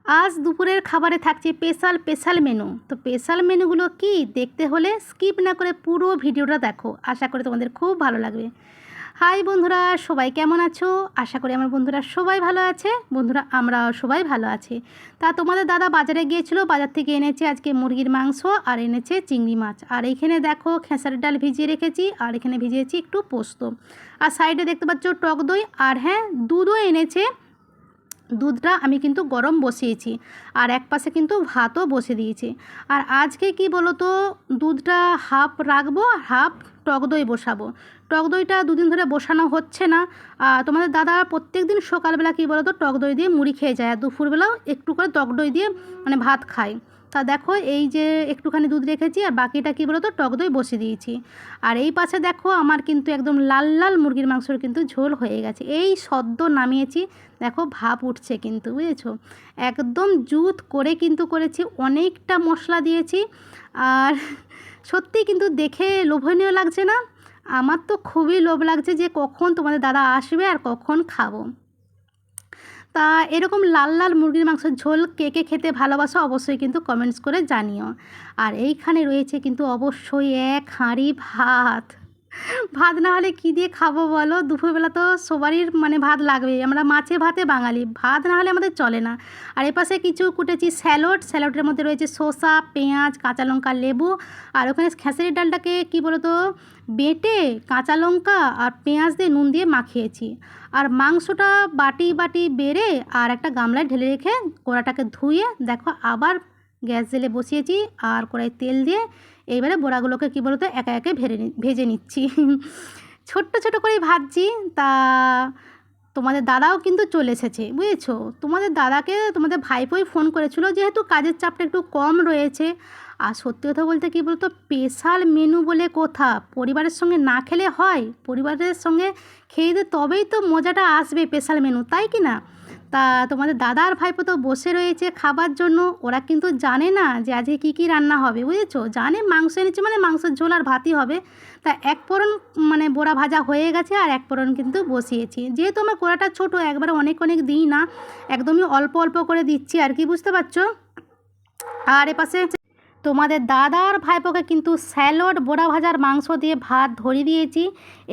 আজ দুপুরের খাবারে থাকছে স্পেশাল মেনু। তো স্পেশাল মেনুগুলো কি দেখতে হলে স্কিপ না করে পুরো ভিডিওটা দেখো, আশা করি তোমাদের খুব ভালো লাগবে। হাই বন্ধুরা, সবাই কেমন আছো? আশা করি আমার বন্ধুরা সবাই ভালো আছে। বন্ধুরা, আমরাও সবাই ভালো আছি। তা তোমাদের দাদা বাজারে গিয়েছিল, বাজার থেকে এনেছে আজকে মুরগির মাংস আর এনেছে চিংড়ি মাছ। আর এইখানে দেখো খেসারির ডাল ভিজিয়ে রেখেছি, আর এখানে ভিজিয়েছি একটু পোস্ত। আর সাইডে দেখতে পাচ্ছ টক দই, আর হ্যাঁ, দুধও এনেছে। দুধটা আমি কিন্তু গরম বসিয়েছি, আর এক পাশে কিন্তু ভাতও বসে দিয়েছি। আর আজকে কি বলো তো, দুধটা হাফ রাখবো, হাফ টক দই বসাবো। টক দইটা দুদিন ধরে বসানো হচ্ছে না। তোমাদের দাদা প্রত্যেক দিন সকালবেলা কী বলো তো, টক দই দিয়ে মুড়ি খেয়ে যায়, আর দুপুরবেলাও একটু করে টক দই দিয়ে মানে ভাত খায়। তা দেখো, এই যে একটুখানি দুধ রেখেছি, আর বাকিটা কী বলো তো, টক দই বসিয়ে দিয়েছি। আর এই পাশে দেখো, আমার কিন্তু একদম লাল লাল মুরগির মাংসর কিন্তু ঝোল হয়ে গেছে। এই সদ্য নামিয়েছি, দেখো ভাপ উঠছে কিন্তু, বুঝেছো? একদম জুত করে কিন্তু করেছি, অনেকটা মশলা দিয়েছি। আর সত্যি কিন্তু দেখে লোভনীয় লাগছে না? আমার তো খুবই লোভ লাগছে যে কখন তোমাদের দাদা আসবে আর কখন খাবো। তা এরকম লাল লাল মুরগির মাংসের ঝোল কে কে খেতে ভালোবাসো অবশ্যই কিন্তু কমেন্টস করে জানিও। আর এইখানে রয়েছে কিন্তু অবশ্যই এক হাঁড়ি ভাত। ভাত না হলে কী দিয়ে খাবো বলো? দুপুরবেলা তো সবারই মানে ভাত লাগবেই, আমরা মাছে ভাতে বাঙালি, ভাত না হলে আমাদের চলে না। আর এপাশে কিছু কুটেছি স্যালাডের মধ্যে রয়েছে শসা, পেঁয়াজ, কাঁচা লঙ্কা, লেবু। আর ওখানে খেসারির ডালটাকে কী বলো তো, বেটে কাঁচা লঙ্কা আর পেঁয়াজ দিয়ে নুন দিয়ে মাখিয়েছি। আর মাংসটা বাটি বাটি বেড়ে আর একটা গামলায় ঢেলে রেখে কড়াটাকে ধুয়ে দেখো আবার গ্যাস জেলে বসিয়েছি, আর কড়াই তেল দিয়ে এইবারে বড়াগুলোকে কী বলতো একে একে ভেজে নিচ্ছি। ছোট্ট ছোট করেই ভাজছি। তা তোমাদের দাদাও কিন্তু চলে এসেছে, বুঝেছো? তোমাদের দাদাকে তোমাদের ভাইপোই ফোন করেছিল, যেহেতু কাজের চাপটা একটু কম রয়েছে। আর সত্যি কথা বলতে কী বলতো, স্পেশাল মেনু বলে কথা, পরিবারের সঙ্গে না খেলে হয়? পরিবারের সঙ্গে খেয়ে দিয়ে তবেই তো মজাটা আসবে স্পেশাল মেনু, তাই কি না? তা তোমাদের দাদা আর ভাইপো তো বসে রয়েছে খাবার জন্য। ওরা কিন্তু জানে না যে আজকে কী কী রান্না হবে, বুঝেছো? জানে মাংস এনেছে মানে মাংসের ঝোল আর ভাতই হবে। তা এক ফোড়ন মানে বড়া ভাজা হয়ে গেছে, আর এক ফোড়ন কিন্তু বসিয়েছি। যেহেতু আমার কড়াটা ছোটো, একবারে অনেক অনেক দিই না, একদমই অল্প অল্প করে দিচ্ছি আর কি, বুঝতে পারছো? আর এপাশে তোমাদের দাদা আর ভাইপোকে কিন্তু স্যালাড, বড়া ভাজার মাংস দিয়ে ভাত ধরিয়ে দিয়েছি।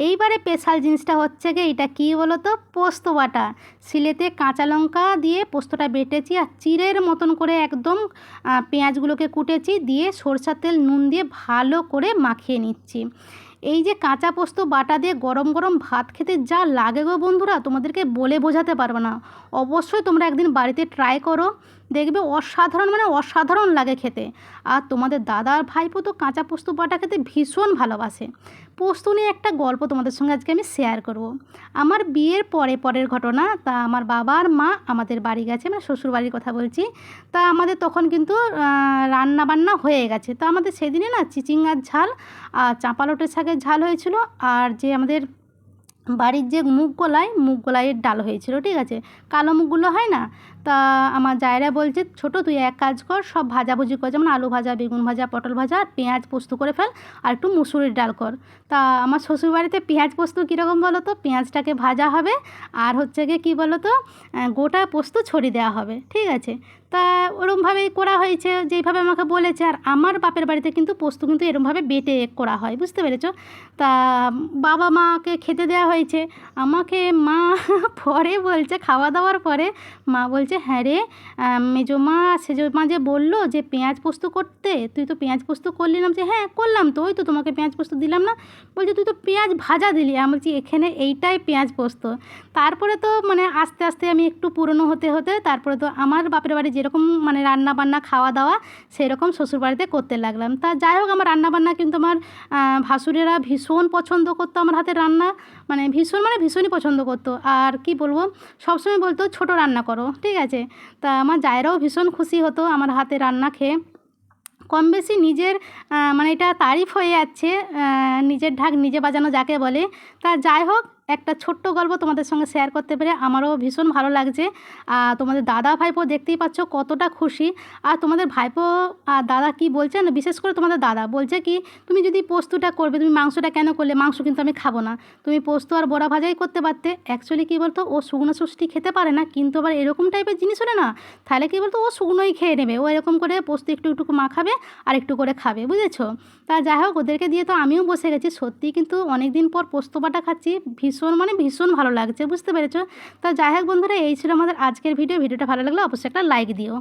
এইবারে স্পেশাল জিনিসটা হচ্ছে গিয়ে, এটা কী বলো তো, পোস্ত বাটা। শিলেতে কাঁচা লঙ্কা দিয়ে পোস্তটা বেটেছি, আর চিড়ের মতন করে একদম পেঁয়াজগুলোকে কুটেছি, দিয়ে সরষের তেল নুন দিয়ে ভালো করে মাখিয়ে নিচ্ছি। এই যে কাঁচা পোস্ত বাটা দিয়ে গরম গরম ভাত খেতে যা লাগে গো বন্ধুরা, তোমাদেরকে বলে বোঝাতে পারবো না। অবশ্যই তোমরা একদিন বাড়িতে ট্রাই করো, দেখবে অসাধারণ মানে অসাধারণ লাগে খেতে। আর তোমাদের দাদা আর ভাইপো তো কাঁচা পোস্ত বাটা খেতে ভীষণ ভালোবাসে। পোস্ত নিয়ে একটা গল্প তোমাদের সঙ্গে আজকে আমি শেয়ার করব। আমার বিয়ের পরের ঘটনা। তা আমার বাবা আর মা আমাদের বাড়ি গেছে, মানে শ্বশুর বাড়ির কথা বলছি। তা আমাদের তখন কিন্তু রান্না বান্না হয়ে গেছে। তা আমাদের সেদিনে না চিচিঙ্গার ঝাল আর চাঁপালটের শাকের ঝাল হয়েছিল, আর যে আমাদের বাড়ির যে মুগ কলাইয়ের ডাল হয়েছিল, ঠিক আছে? কালো মুগগুলো হয় না? তা আমার জায়রা বলছে, ছোটো তুই এক কাজ কর, সব ভাজাভুজি কর, যেমন আলু ভাজা, বেগুন ভাজা, পটল ভাজা, আর পেঁয়াজ পোস্ত করে ফেল, আর একটু মুসুরির ডাল কর। তা আমার শ্বশুরবাড়িতে পেঁয়াজ পোস্ত কীরকম বলো তো, পেঁয়াজটাকে ভাজা হবে, আর হচ্ছে গিয়ে কী বলো তো, গোটা পোস্ত ছড়িয়ে দেওয়া হবে, ঠিক আছে? তা ওরমভাবেই করা হয়েছে, যেইভাবে আমাকে বলেছে। আর আমার বাপের বাড়িতে কিন্তু পোস্ত কিন্তু এরমভাবে বেটে করা হয়, বুঝতে পেরেছো? তা বাবা মাকে খেতে দেওয়া হয়েছে। আমাকে মা পরে বলছে, খাওয়া দাওয়ার পরে মা বলছে, হ্যাঁ রে মেজমা, সেজমা যে বললো যে পেঁয়াজ পোস্ত করতে, তুই তো পেঁয়াজ পোস্ত করলি না? যে হ্যাঁ করলাম তো, ওই তো তোমাকে পেঁয়াজ পোস্ত দিলাম না। বলছে তুই তো পেঁয়াজ ভাজা দিলি। আমি বলছি এখানে এইটাই পেঁয়াজ পোস্ত। তারপরে তো মানে আস্তে আস্তে আমি একটু পুরনো হতে হতে তারপরে তো আমার বাপের বাড়ি যেরকম মানে রান্না বান্না খাওয়া দাওয়া সেরকম শ্বশুরবাড়িতে করতে লাগলাম। তা যাই হোক, আমার রান্নাবান্না কিন্তু আমার ভাসুরেরা ভীষণ পছন্দ করতো, আমার হাতের রান্না মানে ভীষণই পছন্দ করতো। আর কি বলবো, সবসময় বলতো ছোট রান্না করো, ঠিক আছে? তা আমার জায়েরাও ভীষণ খুশি হতো আমার হাতে রান্না খেয়ে। কম বেশি নিজের মানে এটা তারিফ হয়ে যাচ্ছে, নিজের ঢাক নিজে বাজানো যাকে বলে। তা যাই হোক, একটা ছোট্ট গল্প তোমাদের সঙ্গে শেয়ার করতে পেরে আমারও ভীষণ ভালো লাগছে। তোমাদের দাদা ভাইপো দেখতেই পাচ্ছ কতটা খুশি। আর তোমাদের ভাইপো আর দাদা কি বলছেন, বিশেষ করে তোমাদের দাদা বলছে কি, তুমি যদি পোস্তটা করবে, তুমি মাংসটা কেন করলে, মাংস কিন্তু আমি খাবো না, তুমি পোস্ত আর বড়া ভাজাই করতে পারতে। অ্যাকচুয়ালি কী বলতো, ও শুকনো ষষ্ঠী খেতে পারে না, কিন্তু আবার এরকম টাইপের জিনিস হলে না, তাহলে কী বলতো, ও শুকনোই খেয়ে নেবে। ও এরকম করে পোস্ত একটু একটু মাখাবে আর একটু করে খাবে, বুঝেছো। তা যাই হোক, ওদেরকে দিয়ে তো আমিও বসে গেছি। সত্যিই কিন্তু অনেক দিন পর পোস্ত বাটা খাচ্ছি, ভীষণ মানে ভীষণ ভালো লাগছে, বুঝতে পেরেছো। তা যাই হোক বন্ধুরা, এই ছিল আমাদের আজকের ভিডিওটা ভালো লাগলে অবশ্যই একটা লাইক দিও।